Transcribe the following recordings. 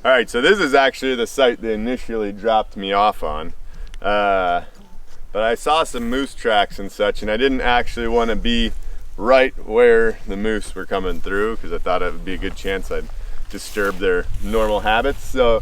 All right, so this is actually the site they initially dropped me off on. But I saw some moose tracks and such, and I didn't actually want to be right where the moose were coming through because I thought it would be a good chance I'd disturb their normal habits. So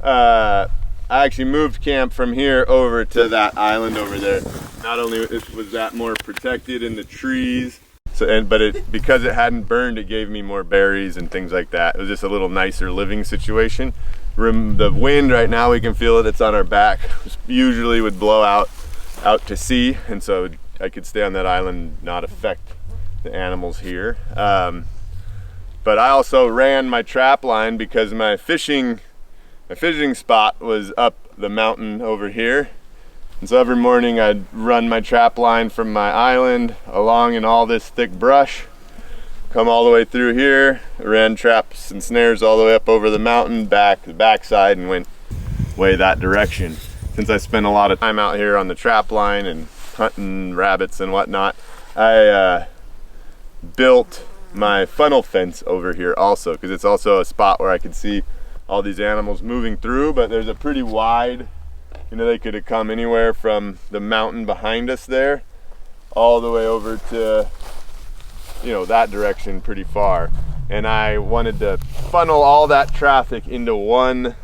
I actually moved camp from here over to that island over there. Not only was that more protected in the trees, but because it hadn't burned, it gave me more berries and things like that. It was just a little nicer living situation. The wind right now, we can feel it, it's on our back. Usually would blow out to sea, and so I could stay on that island, not affect the animals here. But I also ran my trap line because my fishing spot was up the mountain over here. And so every morning I'd run my trap line from my island along in all this thick brush, come all the way through here, ran traps and snares all the way up over the mountain, the backside, and went way that direction. Since I spent a lot of time out here on the trap line and hunting rabbits and whatnot, I built my funnel fence over here also, because it's also a spot where I could see all these animals moving through, but there's a pretty wide, they could have come anywhere from the mountain behind us there all the way over to that direction pretty far, and I wanted to funnel all that traffic into one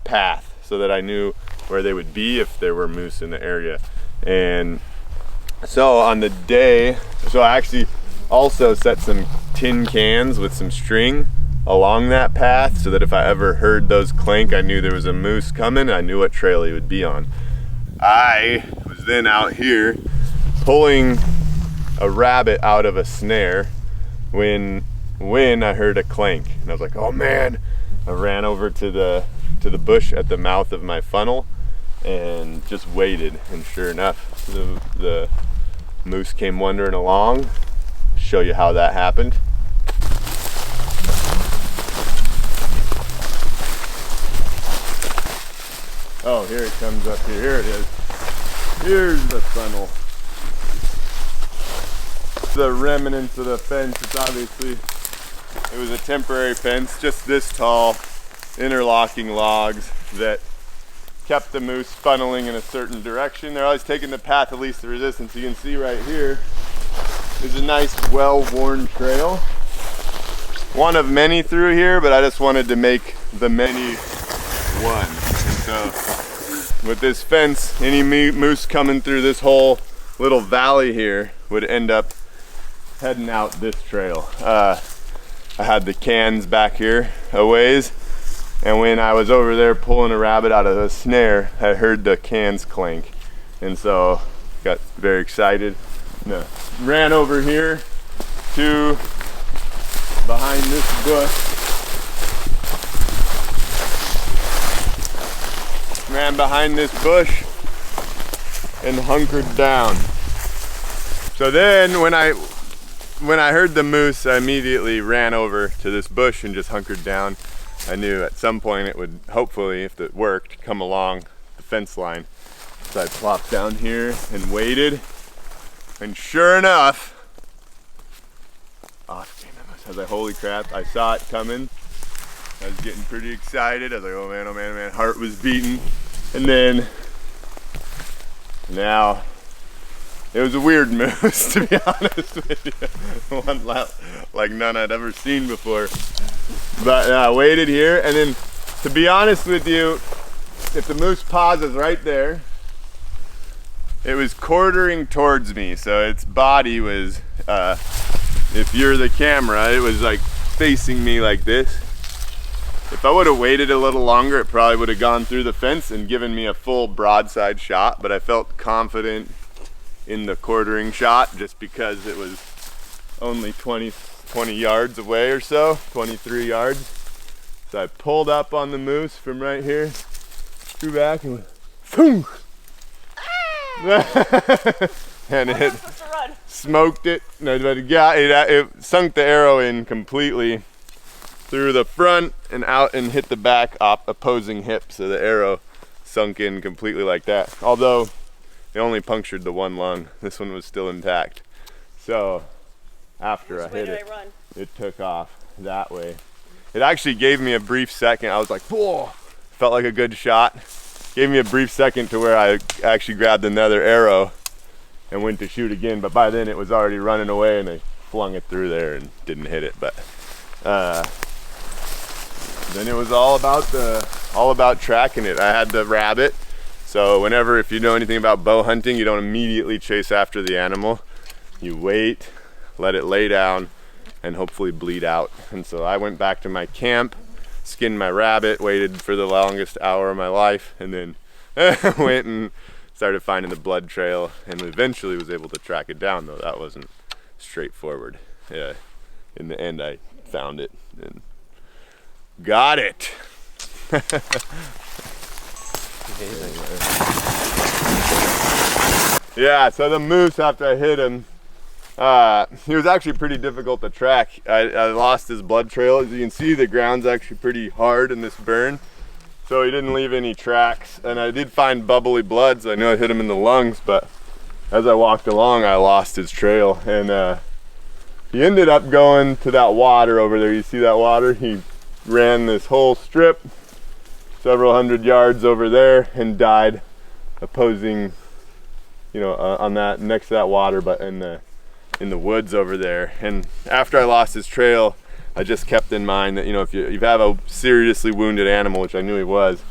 path so that I knew where they would be if there were moose in the area. And so on the day, I actually also set some tin cans with some string along that path so that if I ever heard those clank, I knew there was a moose coming. I knew what trail he would be on. I was then out here pulling a rabbit out of a snare when I heard a clank, and I was like, oh man. I ran over to the bush at the mouth of my funnel and just waited, and sure enough, the moose came wandering along. Show you how that happened. Oh, here it comes up here. Here it is. Here's the funnel. The remnants of the fence. It was a temporary fence, just this tall, interlocking logs that kept the moose funneling in a certain direction. They're always taking the path of least resistance. You can see right here is a nice, well-worn trail. One of many through here, but I just wanted to make the many one. And so with this fence, any moose coming through this whole little valley here would end up heading out this trail. I had the cans back here a ways, and when I was over there pulling a rabbit out of a snare, I heard the cans clank, and so got very excited. Ran over here to behind this bush. Ran behind this bush and hunkered down. So then when I heard the moose, I immediately ran over to this bush and just hunkered down. I knew at some point it would, hopefully, if it worked, come along the fence line. So I plopped down here and waited. And sure enough, I was like, holy crap, I saw it coming. I was getting pretty excited. I was like, oh man, heart was beating. And then, now, it was a weird moose, to be honest with you. One like none I'd ever seen before. But I waited here, and then, to be honest with you, if the moose pauses right there, it was quartering towards me, so its body was, if you're the camera, it was like facing me like this. If I would have waited a little longer, it probably would have gone through the fence and given me a full broadside shot, but I felt confident in the quartering shot just because it was only 20 yards away or so, 23 yards. So I pulled up on the moose from right here, threw back and went, boom! And it smoked it. No, but it sunk the arrow in completely through the front and out and hit the back opposing hip, so the arrow sunk in completely like that. Although it only punctured the one lung, this one was still intact. So after I hit it, it took off that way. it actually gave me a brief second. I was like, whoa, felt like a good shot. Gave me a brief second to where I actually grabbed another arrow and went to shoot again, but by then it was already running away and I flung it through there and didn't hit it. But then it was all about tracking it. I had the rabbit, so whenever, if you know anything about bow hunting, you don't immediately chase after the animal. You wait, let it lay down, and hopefully bleed out. And so I went back to my camp, skinned my rabbit, waited for the longest hour of my life, and then went and started finding the blood trail, and eventually was able to track it down, though that wasn't straightforward. Yeah, in the end I found it and got it. Yeah, so the moose, after I hit him, he was actually pretty difficult to track. I lost his blood trail. As you can see, the ground's actually pretty hard in this burn, so he didn't leave any tracks. And I did find bubbly blood, so I know I hit him in the lungs, but as I walked along, I lost his trail. And he ended up going to that water over there. You see that water? He ran this whole strip, several hundred yards over there, and died opposing, you know, on that, next to that water, but in the woods over there. And after I lost his trail, I just kept in mind that, you know, if you have a seriously wounded animal, which I knew he was,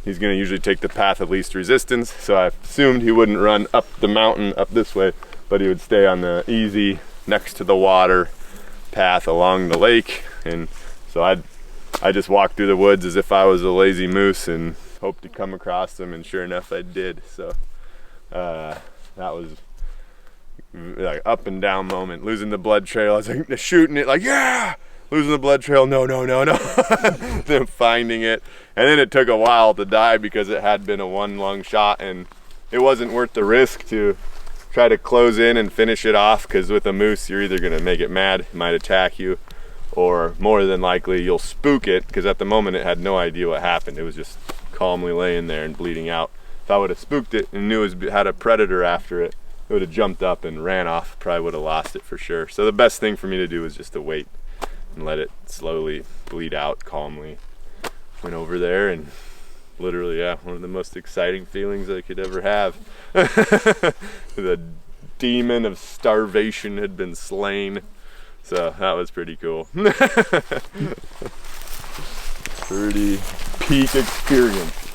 he's going to usually take the path of least resistance. So I assumed he wouldn't run up the mountain up this way, but he would stay on the easy, next to the water path along the lake. And so I just walked through the woods as if I was a lazy moose and hoped to come across him, and sure enough I did. So that was like up and down moment. Losing the blood trail, I was like shooting it like, yeah, losing the blood trail, no. Then finding it, and then it took a while to die because it had been a one lung shot, and it wasn't worth the risk to try to close in and finish it off, because with a moose you're either going to make it mad, it might attack you, or more than likely you'll spook it, because at the moment it had no idea what happened. It was just calmly laying there and bleeding out. If I would have spooked it and knew it had a predator after it, it would have jumped up and ran off, probably would have lost it for sure. So the best thing for me to do was just to wait and let it slowly bleed out calmly. Went over there and literally, yeah, one of the most exciting feelings I could ever have. The demon of starvation had been slain. So that was pretty cool. Pretty peak experience.